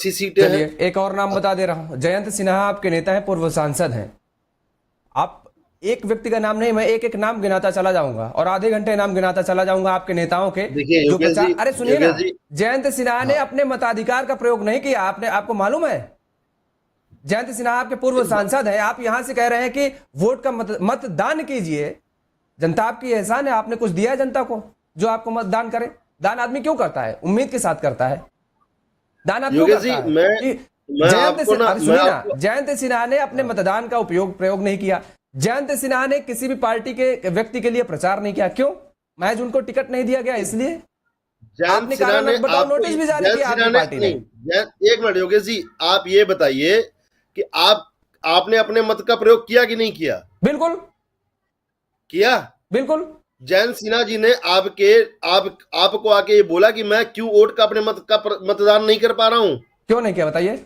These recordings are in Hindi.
80 सीटें हैं। चलिए एक और नाम बता दे रहा हूं, जयंत सिन्हा आपके नेता हैं, पूर्व सांसद हैं। आप एक व्यक्ति का नाम नहीं, मैं एक एक नाम गिनाता चला जाऊंगा और आधे घंटे नाम गिनाता चला जाऊंगा आपके नेताओं के देखिए जो योगेश जी, अरे सुनिए ना, योगेश जी, जयंत सिन्हा ने हाँ, अपने मताधिकार का प्रयोग नहीं किया। आपने, आपको मालूम है? जयंत सिन्हा आपके पूर्व सांसद हैं, आप यहां से कह रहे हैं कि वोट का मतदान कीजिए। जनता आपकी एहसान है, आपने कुछ दिया है जनता को जो आपको मतदान करे? दान आदमी क्यों करता है? उम्मीद के साथ करता है। दान आप क्यों योगेश जी, करता है कि मैं आपको ना, मैं सुनिए ना, आपको, जयंत सिन्हा ने अपने मतदान का प्रयोग नहीं किया। जयंत सिन्हा ने किसी भी पार्टी के व्यक्ति के लिए प्रचार नहीं किया। क्यों? महज उनको टिकट नहीं दिया गया इसलिए? जयंत आपने सिन्हा ने कारण बताओ, आपको, नोटिस भी जारी जयंत किया सिन्हा आपकी ने पार्टी ने। नहीं, एक मिनट योगेश जी, आप ये बताइए कि आपने अपने मत का प्रयोग किया कि नहीं किया? बिल्कुल किया। बिल्कुल। जयंत सिन्हा जी ने आपको आके ये बोला कि मैं क्यों वोट का अपने मत का मतदान नहीं कर पा रहा हूं? क्यों नहीं किया बताइए?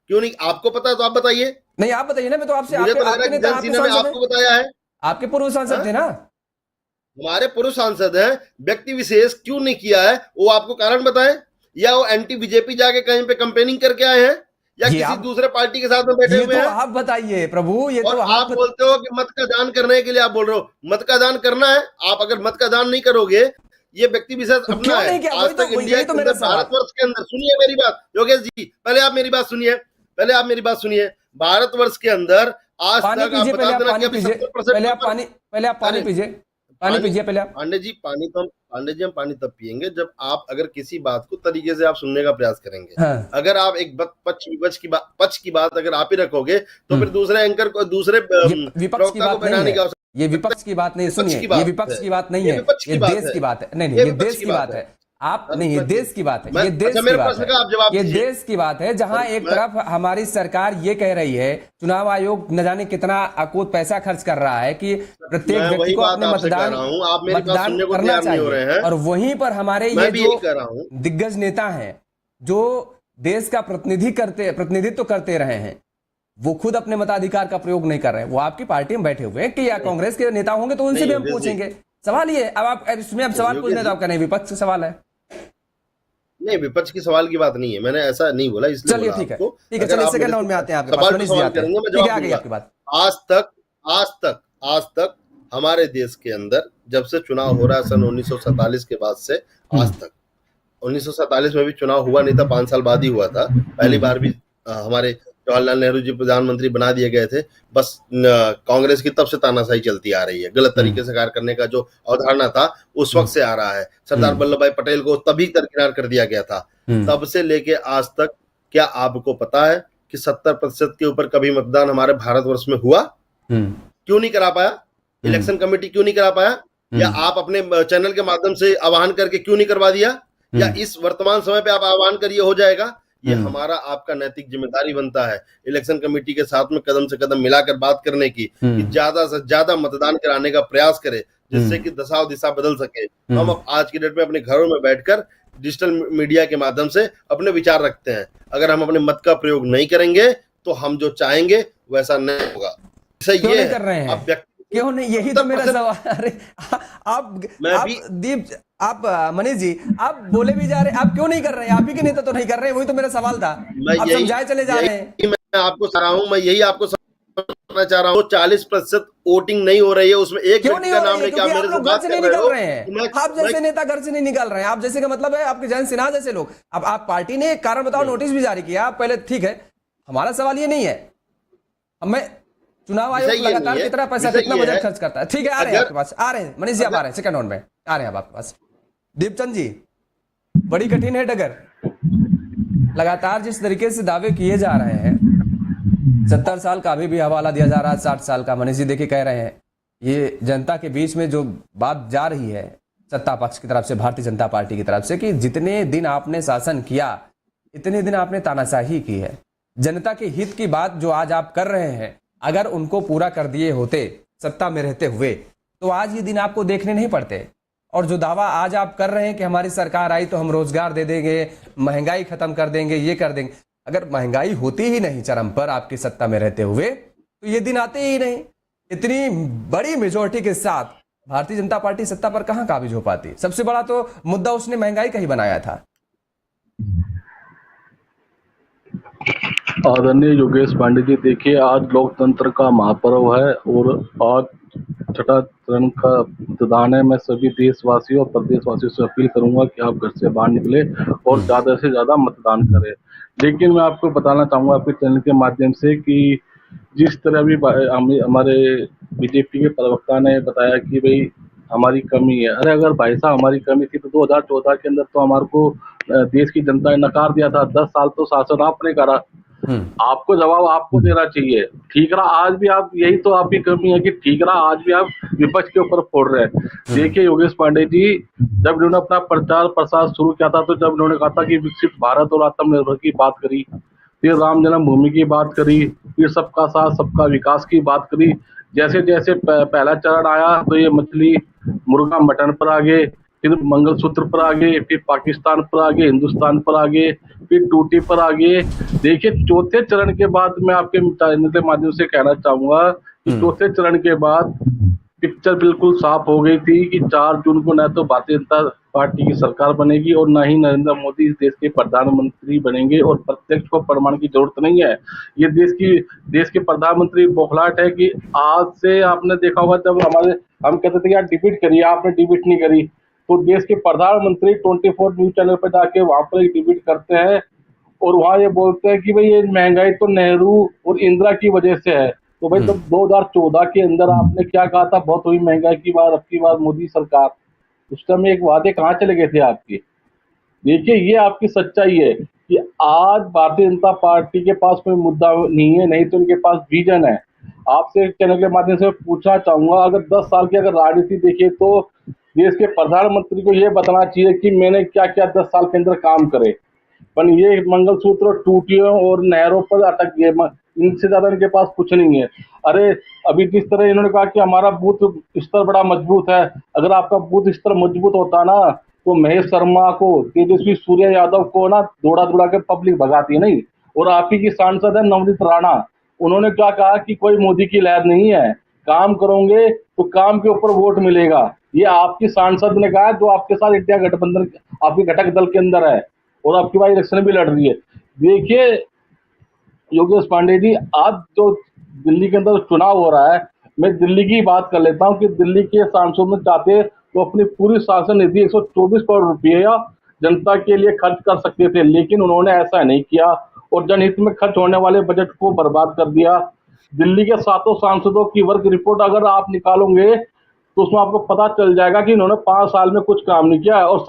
क्यों नहीं? आपको पता है तो आप बताइए। नहीं आप बताइए ना, मैं तो आपसे, मुझे आपके तो लग रहा आपके है कि नेता, जयंत आपके सिन्हा ने सांसद हैं, आपको बताया है। आपके पूर्व सांसद हाँ? थे ना। हमारे पूर्व सांसद हैं, व्यक्ति विशेष क्यों नहीं किया है वो आपको कारण बताएं। या वो एंटी बीजेपी जाके कहीं पे कंपेनिंग करके आए हैं, या ये किसी आप, दूसरे पार्टी के साथ में बैठे ये हुए तो हैं? आप बताइए प्रभु, ये और तो आप बोलते हो कि मत का दान करने के लिए, आप बोल रहे हो मत का दान करना है। आप अगर मत का दान नहीं करोगे, ये व्यक्ति विशेष तो अपना क्यों है। नहीं किया? आज तक इंडिया यही तो के मेरा अंदर, सवाल। भारतवर्ष के अंदर, सुनिए मेरी बात योगेश जी, पहले आप मेरी बात सुनिए, पहले आप मेरी बात सुनिए। भारतवर्ष के अंदर आज पानी तक आप पीजिए, बता पहले आप देना कि पानी अभी पीजिए, 70% पहले के आप ऊपर। पानी, पहले आप पानी अरे पीजिए, पानी पानी, पीजिए पहले आप। पांडे जी, पांडे जी हम पानी तब पियेंगे जब आप अगर किसी बात को तरीके से आप सुनने का प्रयास करेंगे। हाँ। अगर आप एक पक्ष की बात अगर आप ही रखोगे, तो फिर दूसरे एंकर को, दूसरे ये विपक्ष की प्रवक्ता को बात नहीं बैठाने है, की आवश्यकता। ये विपक्ष की बात नहीं, विपक्ष सुनिए, की ये बात है, विपक्ष की बात नहीं ये है, विपक्ष ये की बात देश है, की बात है। नहीं नहीं, ये ये विपक्ष देश की की बात बात है। है। आप नहीं, ये अनुराग जी, देश की बात है, मैं, ये देश अच्छा की मेरे बात प्रश्न है, का आप जवाब ये दीजिए। देश की बात है, जहां एक मैं, तरफ हमारी सरकार ये कह रही है, चुनाव आयोग न जाने कितना अकूत पैसा खर्च कर रहा है कि प्रत्येक मैं व्यक्ति वही को बात अपने आपसे कह मतदान रहा हूं, आप मेरी बात मतदान सुनने को करना तैयार नहीं हो चाहिए, रहे हैं। और वहीं पर हमारे मैं ये भी जो यही कह रहा हूं। दिग्गज नेता हैं जो देश का प्रतिनिधित्व करते रहे हैं, वो खुद अपने मताधिकार का प्रयोग नहीं कर रहे हैं। वो आपकी पार्टी में बैठे हुए हैं कि या कांग्रेस के नेता होंगे तो उनसे नहीं भी हम योगेश जी, पूछेंगे। सवाल ये, अब आप इसमें अब सवाल योगेश पूछने तो जी, आपका नहीं, विपक्ष से सवाल है। नहीं विपक्ष की सवाल की बात नहीं है, मैंने ऐसा नहीं बोला, इसलिए चलिए बोला ठीक है, आपको। ठीक है, अगर चलिए आप सेकंड मेरे राउंड में से आते हैं, आपके पास सवाल टू मनीष जी सवाल आते हैं। करेंगे, मैं ठीक है, जवाब आ गई दूंगा। आपकी बात। आज तक आज तक हमारे देश के अंदर जब से चुनाव हो रहा है सन 1947 के बाद से आज तक, 1947 में भी चुनाव हुआ नहीं था, 5 साल बाद ही हुआ था। पहली बार भी हमारे जवाहरलाल नेहरू जी प्रधानमंत्री बना दिए गए थे। बस कांग्रेस की तब से तानाशाही चलती आ रही है, गलत तरीके से कार्य करने का जो अवधारणा था उस वक्त से आ रहा है। सरदार वल्लभ भाई पटेल को तभी दरकिनार कर दिया गया था। तब से लेके आज तक क्या आपको पता है कि 70% के ऊपर कभी मतदान हमारे भारतवर्ष में हुआ? क्यों नहीं करा पाया? इलेक्शन कमेटी क्यों नहीं करा पाया? या आप अपने चैनल के माध्यम से आह्वान करके क्यों नहीं करवा दिया? या इस वर्तमान समय पे आप आह्वान करिए, हो जाएगा? ये हमारा आपका नैतिक जिम्मेदारी बनता है इलेक्शन कमेटी के साथ में कदम से कदम मिलाकर बात करने की, कि ज्यादा से ज्यादा मतदान कराने का प्रयास करे, जिससे कि दशा दिशा बदल सके। हम आज की डेट में अपने घरों में बैठकर डिजिटल मीडिया के माध्यम से अपने विचार रखते हैं। अगर हम अपने मत का प्रयोग नहीं करेंगे तो हम जो चाहेंगे वैसा नहीं होगा। क्यों नहीं कर रहे हैं? क्यों नहीं? यही तो मेरा सवाल। अरे आप दीप, आप मनीष जी, आप बोले भी जा रहे, आप क्यों नहीं कर रहे हैं? आप ही के नेता तो नहीं कर रहे हैं, वही तो मेरा सवाल था। आप समझाए चले जा रहे हैं। मैं आपको चाह रहा हूं, मैं यही आपको समझाना चाह रहा हूं। 40% वोटिंग नहीं हो रही है, उसमें एक व्यक्ति का नाम लेके आप मेरे से बात कर रहे हो। आप जैसे नेता घर से नहीं निकल रहे हैं। आप जैसे का मतलब है आपके जयंत सिन्हा जैसे लोग। अब आप पार्टी ने एक कारण बताओ, नोटिस भी जारी किया। आप पहले, ठीक है, हमारा सवाल ये नहीं है, हमें चुनाव आयोग लगातार कितना पैसा, कितना बजट खर्च करता है। ठीक है, आ रहे हैं आपके पास, आ रहे हैं मनीष जी, आप आ रहे हैं सेकंड राउंड में, आ रहे हैं आप आपके पास। दीपचंद जी, बड़ी कठिन है डगर। लगातार जिस तरीके से दावे किए जा रहे हैं, 70 साल का अभी भी हवाला दिया जा रहा है, 60 साल का। मनीष जी देखिए कह रहे हैं, ये जनता के बीच में जो बात जा रही है सत्ता पक्ष की तरफ से, भारतीय जनता पार्टी की तरफ से, कि जितने दिन आपने शासन किया इतने दिन आपने तानाशाही की है। जनता के हित की बात जो आज आप कर रहे हैं, अगर उनको पूरा कर दिए होते सत्ता में रहते हुए, तो आज ये दिन आपको देखने नहीं पड़ते। और जो दावा आज आप कर रहे हैं कि हमारी सरकार आई तो हम रोजगार दे देंगे, महंगाई खत्म कर देंगे, ये कर देंगे, अगर महंगाई होती ही नहीं चरम पर आपकी सत्ता में रहते हुए, तो ये दिन आते ही नहीं। इतनी बड़ी मेजोरिटी के साथ भारतीय जनता पार्टी सत्ता पर कहां काबिज हो पाती? सबसे बड़ा तो मुद्दा उसने महंगाई का ही बनाया था। आदरणीय योगेश पांडे जी, देखिए आज लोकतंत्र का महापर्व है और आज छठा चरण का मतदान है। मैं सभी देशवासियों और प्रदेशवासियों से अपील करूंगा कि आप घर से बाहर निकले और ज्यादा से ज्यादा मतदान करें। लेकिन मैं आपको बताना चाहूंगा आपके चैनल के माध्यम से कि जिस तरह भी हमारे बीजेपी के प्रवक्ता ने बताया कि भाई हमारी कमी है। अरे अगर भाई साहब हमारी कमी थी तो 2014 के अंदर तो हमारे को देश की जनता ने नकार दिया था। 10 साल तो शासन आपने करा, आपको जवाब आपको देना चाहिए। ठीक रहा, आज भी आप, यही तो आपकी कमी है कि ठीक रहा आज भी आप विपक्ष के ऊपर फोड़ रहे हैं। देखिए योगेश पांडे जी, जब इन्होंने अपना प्रचार प्रसार शुरू किया था तो जब इन्होंने कहा था कि विकसित भारत और आत्मनिर्भर की बात करी, फिर राम जन्मभूमि की बात करी, फिर सबका साथ सबका विकास की बात करी। जैसे जैसे पहला चरण आया तो ये मछली मुर्गा मटन पर आ गए, फिर मंगलसूत्र पर आ गए, फिर पाकिस्तान पर आ गए, हिंदुस्तान पर आ गए, फिर टूटी पर आ गए। देखिए चौथे चरण के बाद मैं आपके चैनल के माध्यम से कहना चाहूंगा कि चौथे चरण के बाद पिक्चर बिल्कुल साफ हो गई थी कि 4 जून को न तो भारतीय जनता पार्टी की सरकार बनेगी और न ही नरेंद्र मोदी इस देश के प्रधानमंत्री बनेंगे। और प्रत्यक्ष को प्रमाण की जरूरत नहीं है। ये देश के प्रधानमंत्री बौखलाहट है कि आज से आपने देखा होगा जब हम कहते थे यार डिबेट करिए, आपने डिबेट नहीं करी, तो देश के प्रधानमंत्री 24 न्यूज चैनल पर जाके वहां पर डिबेट करते हैं और वहां ये बोलते हैं कि भाई ये महंगाई तो नेहरू और इंदिरा की वजह से है। तो भाई तब 2014 के अंदर आपने क्या कहा था, बहुत हुई महंगाई की बार, अब की बार मोदी सरकार, उस समय एक वादे कहाँ चले गए थे आपके। देखिए ये आपकी सच्चाई है कि आज भारतीय जनता पार्टी के पास कोई मुद्दा नहीं है, नहीं तो उनके पास विजन है। आपसे चैनल के माध्यम से पूछना चाहूंगा, अगर 10 साल की अगर राजनीति देखिए तो देश के प्रधानमंत्री को ये बताना चाहिए कि मैंने क्या क्या 10 साल के अंदर काम करे। पर ये मंगलसूत्र टूटियों और नहरों पर अटक गए, इनसे ज्यादा इनके पास कुछ नहीं है। अरे अभी जिस तरह इन्होंने कहा कि हमारा बूथ स्तर बड़ा मजबूत है, अगर आपका बूथ स्तर मजबूत होता ना तो महेश शर्मा को, तेजस्वी सूर्य यादव को ना दौड़ा दौड़ा के पब्लिक भगाती है नहीं। और आप ही की सांसद है नवनीत राणा, उन्होंने क्या कहा कि कोई मोदी की लहर नहीं है, काम करोगे तो काम के ऊपर वोट मिलेगा। ये आपकी सांसद ने कहा जो आपके साथ इंडिया गठबंधन आपके घटक दल के अंदर है और आपकी बार इलेक्शन भी लड़ रही है। देखिए योगेश पांडे जी, आज जो दिल्ली के अंदर चुनाव हो रहा है, मैं दिल्ली की बात कर लेता हूं कि दिल्ली के सांसद में चाहते तो अपनी पूरी शासन निधि 124 करोड़ रुपया जनता के लिए खर्च कर सकते थे, लेकिन उन्होंने ऐसा नहीं किया और जनहित में खर्च होने वाले बजट को बर्बाद कर दिया। दिल्ली के 7 सांसदों की वर्क रिपोर्ट अगर आप निकालोगे तो उसमें आपको पता चल जाएगा कि इन्होंने 5 साल में कुछ काम नहीं किया। और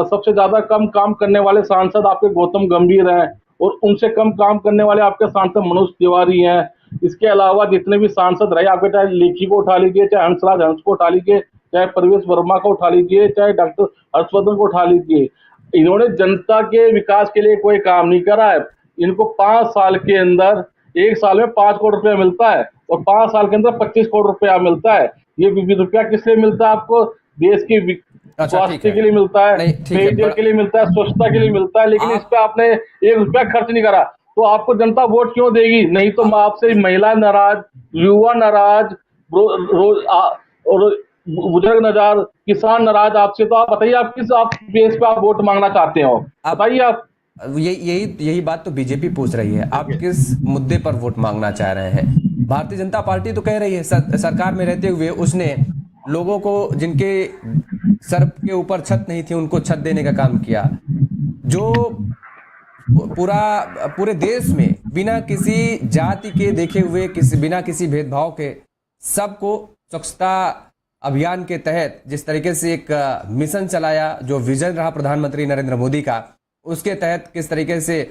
सबसे ज्यादा कम काम करने वाले सांसद आपके गौतम गंभीर हैं और उनसे कम काम करने वाले आपके सांसद मनोज तिवारी हैं। इसके अलावा जितने भी सांसद रहे आपके, चाहे लेखी को उठा लीजिए, चाहे हंसराज हंस को उठा लीजिए, चाहे प्रवेश वर्मा को उठा लीजिए, चाहे डॉक्टर हर्षवर्धन को उठा लीजिए, इन्होंने जनता के विकास के लिए कोई काम नहीं करा है। इनको 5 साल के अंदर, 1 साल में 5 करोड़ रुपया मिलता है और 5 साल के अंदर 25 करोड़ रुपया मिलता है। ये रुपया किस लिए मिलता है आपको? देश की स्वास्थ्य के लिए मिलता है, पेयजल के लिए मिलता है, स्वच्छता के लिए मिलता है, लेकिन इस पे आपने 1 रुपया खर्च नहीं करा। तो आपको जनता वोट क्यों देगी? नहीं तो आपसे महिला नाराज, युवा नाराज, और बुजुर्ग नाराज, किसान नाराज आपसे। तो आप बताइए आप किस बेस पे आप वोट मांगना चाहते हो, बताइए आप। यही बात तो बीजेपी पूछ रही है, आप किस मुद्दे पर वोट मांगना चाह रहे हैं? भारतीय जनता पार्टी तो कह रही है सरकार में रहते हुए उसने लोगों को जिनके सर के ऊपर छत नहीं थी उनको छत देने का काम किया। जो पूरे देश में बिना किसी जाति के देखे हुए, बिना किसी भेदभाव के सबको स्वच्छता अभियान के तहत जिस तरीके से एक मिशन चलाया, जो विजन रहा प्रधानमंत्री नरेंद्र मोदी का, उसके तहत किस तरीके से